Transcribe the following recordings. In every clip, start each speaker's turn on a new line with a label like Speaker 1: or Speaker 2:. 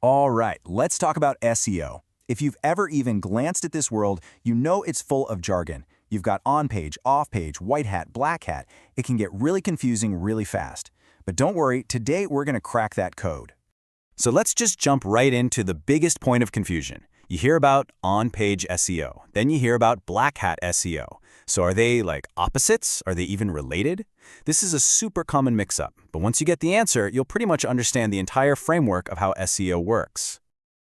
Speaker 1: All right, let's talk about SEO. If you've ever even glanced at this world, you know it's full of jargon. You've got on-page, off-page, white hat, black hat. It can get really confusing really fast. But don't worry, today we're going to crack that code. So let's just jump right into the biggest point of confusion. You hear about on-page SEO, then you hear about black hat SEO. So are they like opposites? Are they even related? This is a super common mix-up, but once you get the answer, you'll pretty much understand the entire framework of how SEO works.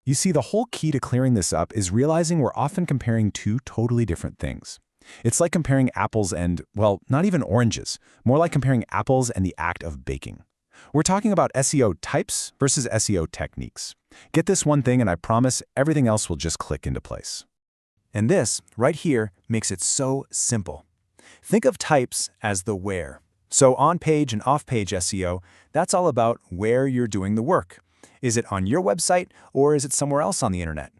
Speaker 2: You see, the whole key to clearing this up is realizing we're often comparing two totally different things. It's like comparing apples and, well, not even oranges, more like comparing apples and the act of baking. We're talking about SEO types versus SEO techniques. Get this one thing and I promise everything else will just click into place.
Speaker 1: And this, right here, makes it so simple. Think of types as the where. So on-page and off-page SEO, that's all about where you're doing the work. Is it on your website or is it somewhere else on the internet?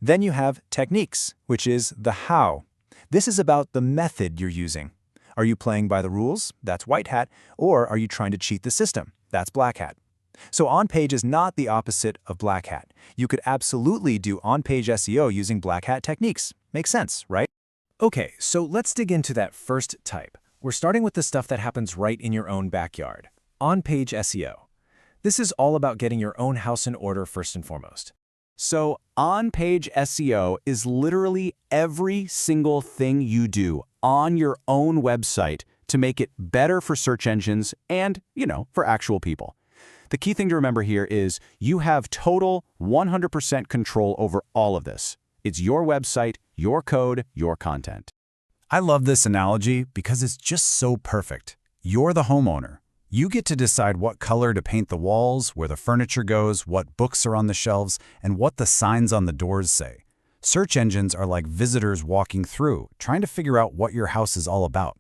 Speaker 1: Then you have techniques, which is the how. This is about the method you're using. Are you playing by the rules? That's white hat. Or are you trying to cheat the system? That's black hat. So on-page is not the opposite of black hat. You could absolutely do on-page SEO using black hat techniques. Makes sense, right?
Speaker 3: Okay, so let's dig into that first type. We're starting with the stuff that happens right in your own backyard. On-page SEO. This is all about getting your own house in order first and foremost.
Speaker 1: So on-page SEO is literally every single thing you do on your own website to make it better for search engines and, for actual people. The key thing to remember here is you have total 100% control over all of this. It's your website, your code, your content.
Speaker 2: I love this analogy because it's just so perfect. You're the homeowner. You get to decide what color to paint the walls, where the furniture goes, what books are on the shelves, and what the signs on the doors say. Search engines are like visitors walking through, trying to figure out what your house is all about.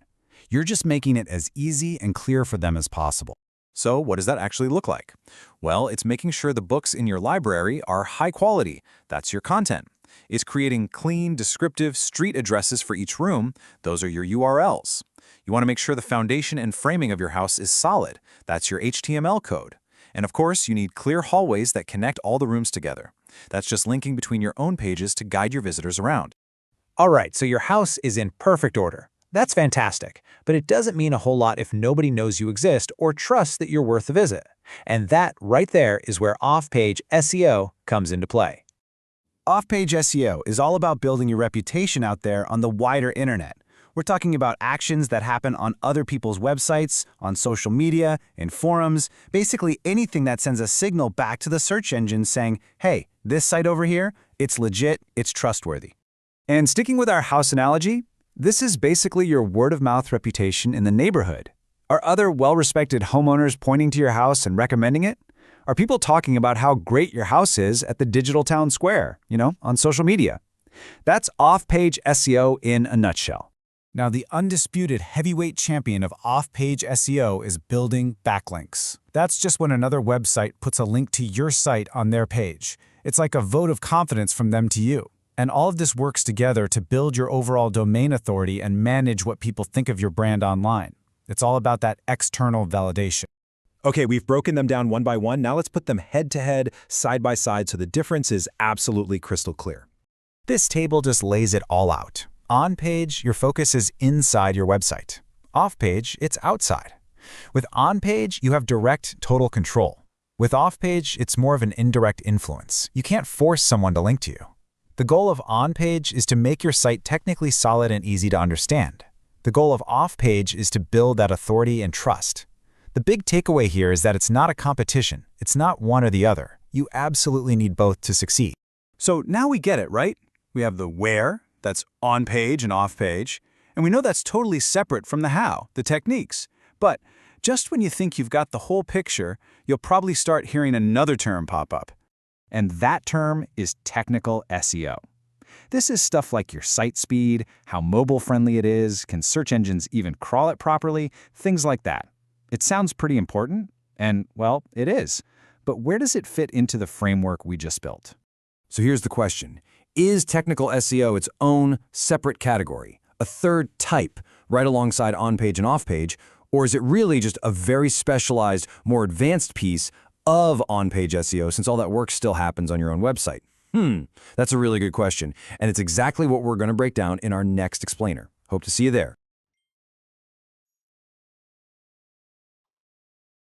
Speaker 2: You're just making it as easy and clear for them as possible.
Speaker 1: So what does that actually look like? Well, it's making sure the books in your library are high quality. That's your content. It's creating clean, descriptive street addresses for each room. Those are your URLs. You want to make sure the foundation and framing of your house is solid. That's your HTML code. And of course, you need clear hallways that connect all the rooms together. That's just linking between your own pages to guide your visitors around.
Speaker 3: All right, so your house is in perfect order. That's fantastic, but it doesn't mean a whole lot if nobody knows you exist or trusts that you're worth a visit. And that right there is where off-page SEO comes into play.
Speaker 1: Off-page SEO is all about building your reputation out there on the wider internet. We're talking about actions that happen on other people's websites, on social media, in forums, basically anything that sends a signal back to the search engine saying, hey, this site over here, it's legit, it's trustworthy. And sticking with our house analogy, this is basically your word-of-mouth reputation in the neighborhood. Are other well-respected homeowners pointing to your house and recommending it? Are people talking about how great your house is at the digital town square, on social media? That's off-page SEO in a nutshell.
Speaker 2: Now, the undisputed heavyweight champion of off-page SEO is building backlinks. That's just when another website puts a link to your site on their page. It's like a vote of confidence from them to you. And all of this works together to build your overall domain authority and manage what people think of your brand online. It's all about that external validation.
Speaker 1: Okay, we've broken them down one by one. Now let's put them head-to-head, side-by-side, so the difference is absolutely crystal clear.
Speaker 2: This table just lays it all out. On-page, your focus is inside your website. Off-page, it's outside. With on-page, you have direct, total control. With off-page, it's more of an indirect influence. You can't force someone to link to you. The goal of on-page is to make your site technically solid and easy to understand. The goal of off-page is to build that authority and trust. The big takeaway here is that it's not a competition. It's not one or the other. You absolutely need both to succeed.
Speaker 1: So now we get it, right? We have the where, that's on-page and off-page, and we know that's totally separate from the how, the techniques. But just when you think you've got the whole picture, you'll probably start hearing another term pop up. And that term is technical SEO. This is stuff like your site speed, how mobile-friendly it is, can search engines even crawl it properly, things like that. It sounds pretty important, and, well, it is. But where does it fit into the framework we just built? So here's the question. Is technical SEO its own separate category, a third type, right alongside on-page and off-page, or is it really just a very specialized, more advanced piece
Speaker 4: of on-page SEO since all that work still happens on your own website? That's a really good question, and it's exactly what we're going to break down in our next explainer. Hope to see you there.